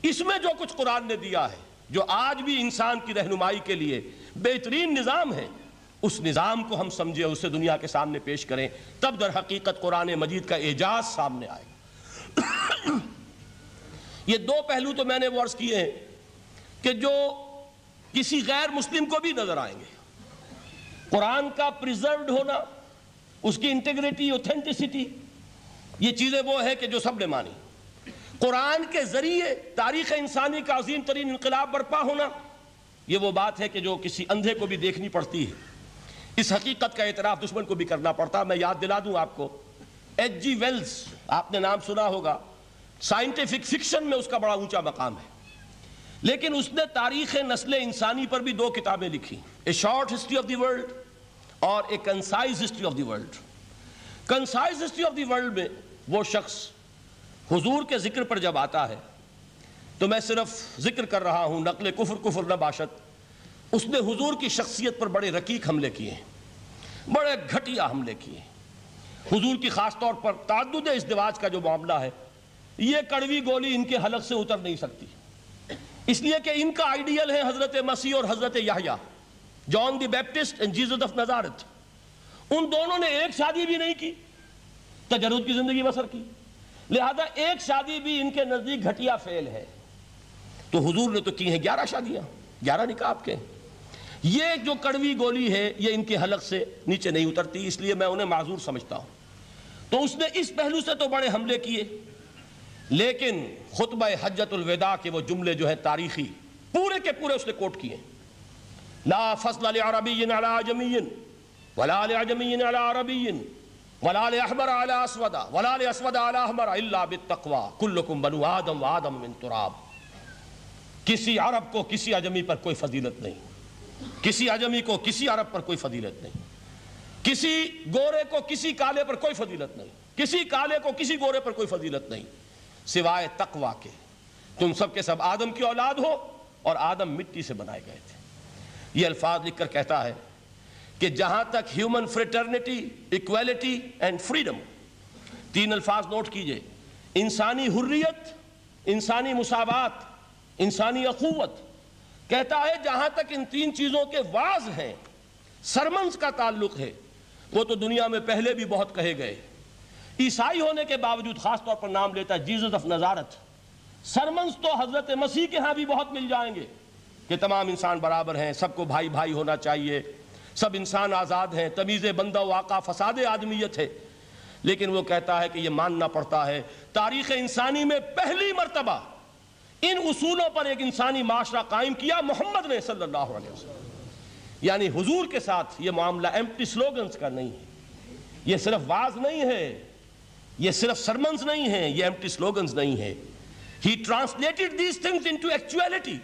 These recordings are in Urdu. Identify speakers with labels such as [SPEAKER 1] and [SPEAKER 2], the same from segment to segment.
[SPEAKER 1] اس میں جو کچھ قرآن نے دیا ہے، جو آج بھی انسان کی رہنمائی کے لیے بہترین نظام ہے، اس نظام کو ہم سمجھیں، اسے دنیا کے سامنے پیش کریں، تب در حقیقت قرآن مجید کا اعجاز سامنے آئے گا۔ یہ دو پہلو تو میں نے وہ عرض کیے ہیں کہ جو کسی غیر مسلم کو بھی نظر آئیں گے۔ قرآن کا پریزروڈ ہونا، اس کی انٹیگریٹی، اوتھینٹسٹی، یہ چیزیں وہ ہیں کہ جو سب نے مانی۔ قرآن کے ذریعے تاریخ انسانی کا عظیم ترین انقلاب برپا ہونا، یہ وہ بات ہے کہ جو کسی اندھے کو بھی دیکھنی پڑتی ہے۔ اس حقیقت کا اعتراف دشمن کو بھی کرنا پڑتا۔ میں یاد دلا دوں آپ کو، ایچ جی ویلز، آپ نے نام سنا ہوگا، سائنٹیفک فکشن میں اس کا بڑا اونچا مقام ہے، لیکن اس نے تاریخ نسل انسانی پر بھی دو کتابیں لکھی، a short history of the world اور a concise history of the world. Concise history of the world میں وہ شخص حضور کے ذکر پر جب آتا ہے تو میں صرف ذکر کر رہا ہوں، نقل کفر نہ باشد، اس نے حضور کی شخصیت پر بڑے رقیق حملے کیے ہیں، بڑے گھٹیا حملے کیے ہیں۔ حضور کی خاص طور پر تعدد ازدواج کا جو معاملہ ہے، یہ کڑوی گولی ان کے حلق سے اتر نہیں سکتی، اس لیے کہ ان کا آئیڈیل ہے حضرت مسیح اور حضرت یحییٰ، جان دی بیپٹسٹ اینڈ جیسس آف نزارت۔ ان دونوں نے ایک شادی بھی نہیں کی، تجرد کی زندگی بسر کی، لہذا ایک شادی بھی ان کے نزدیک گھٹیا فعل ہے۔ تو حضور نے تو کی ہیں 11 شادیاں، 11 نکاح آپ کے۔ یہ جو کڑوی گولی ہے یہ ان کے حلق سے نیچے نہیں اترتی، اس لیے میں انہیں معذور سمجھتا ہوں۔ تو اس نے اس پہلو سے تو بڑے حملے کیے، لیکن خطبہ حجۃ الوداع کے وہ جملے جو ہے تاریخی، پورے کے پورے اس نے کوٹ کیے، لا فضل لعربی علی عجمی ولا لعجمی علی عربی ولا لأحمر علی اسود ولا لأسود علی احمر الا بالتقوی کلکم بنو آدم وآدم من تراب۔ کسی عرب کو کسی عجمی پر کوئی فضیلت نہیں، کسی عجمی کو کسی عرب پر کوئی فضیلت نہیں، کسی گورے کو کسی کالے پر کوئی فضیلت نہیں، کسی کالے کو کسی گورے پر کوئی فضیلت نہیں سوائے تقوی کے۔ تم سب کے سب آدم کی اولاد ہو اور آدم مٹی سے بنائے گئے تھے۔ یہ الفاظ لکھ کر کہتا ہے کہ جہاں تک human fraternity, equality and freedom, 3 الفاظ نوٹ کیجئے، انسانی حریت، انسانی مساوات، انسانی اخوت، کہتا ہے جہاں تک ان 3 چیزوں کے واز ہیں، سرمنز کا تعلق ہے، وہ تو دنیا میں پہلے بھی بہت کہے گئے۔ عیسائی ہونے کے باوجود خاص طور پر نام لیتا ہے جیسس آف نزارت۔ سرمنز تو حضرت مسیح کے ہاں بھی بہت مل جائیں گے کہ تمام انسان برابر ہیں، سب کو بھائی بھائی ہونا چاہیے، سب انسان آزاد ہیں، تمیز بندہ و آقا فساد آدمیت ہے۔ لیکن وہ کہتا ہے کہ یہ ماننا پڑتا ہے تاریخ انسانی میں پہلی مرتبہ ان اصولوں پر ایک انسانی معاشرہ قائم کیا محمد نے صلی اللہ علیہ وسلم۔ یعنی حضور کے ساتھ یہ معاملہ ایمپٹی سلوگنز کا نہیں ہے، یہ صرف واز نہیں ہے، یہ صرف سرمنز نہیں ہیں، یہ ایمپٹی سلوگنز نہیں ہے۔ He translated these things into actuality۔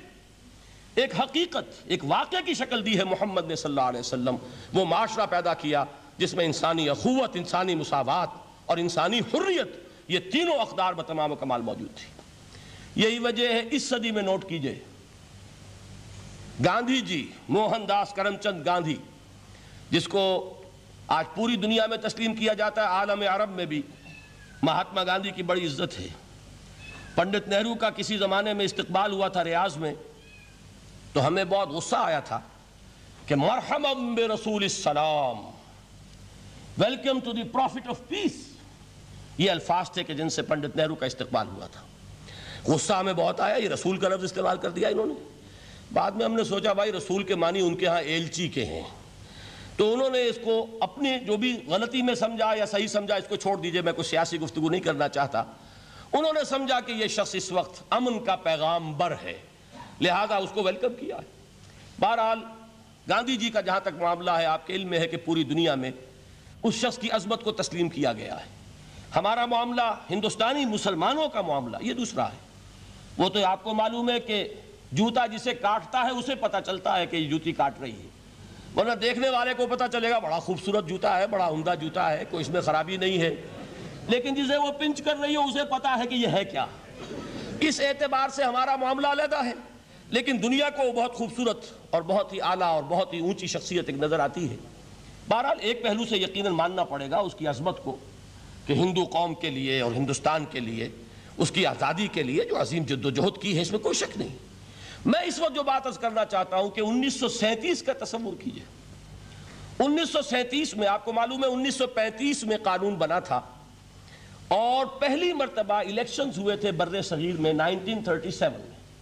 [SPEAKER 1] ایک حقیقت، ایک واقعے کی شکل دی ہے محمد نے صلی اللہ علیہ وسلم۔ وہ معاشرہ پیدا کیا جس میں انسانی اخوت، انسانی مساوات اور انسانی حریت، یہ تینوں اقدار بتمام و کمال موجود تھی۔ یہی وجہ ہے اس صدی میں نوٹ کیجئے، گاندھی جی، موہن داس کرم چند گاندھی، جس کو آج پوری دنیا میں تسلیم کیا جاتا ہے، عالم عرب میں بھی مہاتما گاندھی کی بڑی عزت ہے۔ پنڈت نہرو کا کسی زمانے میں استقبال ہوا تھا ریاض میں، تو ہمیں بہت غصہ آیا تھا کہ مرحبا برسول السلام، welcome to the prophet of peace, یہ الفاظ تھے کہ جن سے پنڈت نہرو کا استقبال ہوا تھا۔ غصہ ہمیں بہت آیا، یہ رسول کا لفظ استعمال کر دیا انہوں نے۔ بعد میں ہم نے سوچا بھائی رسول کے معنی ان کے ہاں ایلچی کے ہیں، تو انہوں نے اس کو اپنی جو بھی غلطی میں سمجھا یا صحیح سمجھا، اس کو چھوڑ دیجئے، میں کوئی سیاسی گفتگو نہیں کرنا چاہتا۔ انہوں نے سمجھا کہ یہ شخص اس وقت امن کا پیغام بر ہے، لہذا اس کو ویلکم کیا ہے۔ بہرحال گاندھی جی کا جہاں تک معاملہ ہے، آپ کے علم میں ہے کہ پوری دنیا میں اس شخص کی عظمت کو تسلیم کیا گیا ہے۔ ہمارا معاملہ، ہندوستانی مسلمانوں کا معاملہ، یہ دوسرا ہے۔ وہ تو آپ کو معلوم ہے کہ جوتا جسے کاٹتا ہے اسے پتہ چلتا ہے کہ یہ جوتی کاٹ رہی ہے، ورنہ دیکھنے والے کو پتہ چلے گا بڑا خوبصورت جوتا ہے، بڑا عمدہ جوتا ہے، کوئی اس میں خرابی نہیں ہے، لیکن جسے وہ پنچ کر رہی ہو اسے پتہ ہے کہ یہ ہے کیا۔ اس اعتبار سے ہمارا معاملہ علیحدہ ہے، لیکن دنیا کو بہت خوبصورت اور بہت ہی اعلیٰ اور بہت ہی اونچی شخصیت ایک نظر آتی ہے۔ بہرحال ایک پہلو سے یقیناً ماننا پڑے گا اس کی عظمت کو کہ ہندو قوم کے لیے اور ہندوستان کے لیے اس کی آزادی کے لیے جو عظیم جدوجہد کی ہے، اس میں کوئی شک نہیں۔ میں اس وقت جو بات عرض کرنا چاہتا ہوں کہ 1937 کا تصور کیجئے۔ 1937 میں آپ کو معلوم ہے 1935 میں قانون بنا تھا اور پہلی مرتبہ الیکشنز ہوئے تھے بر صغیر میں 1937۔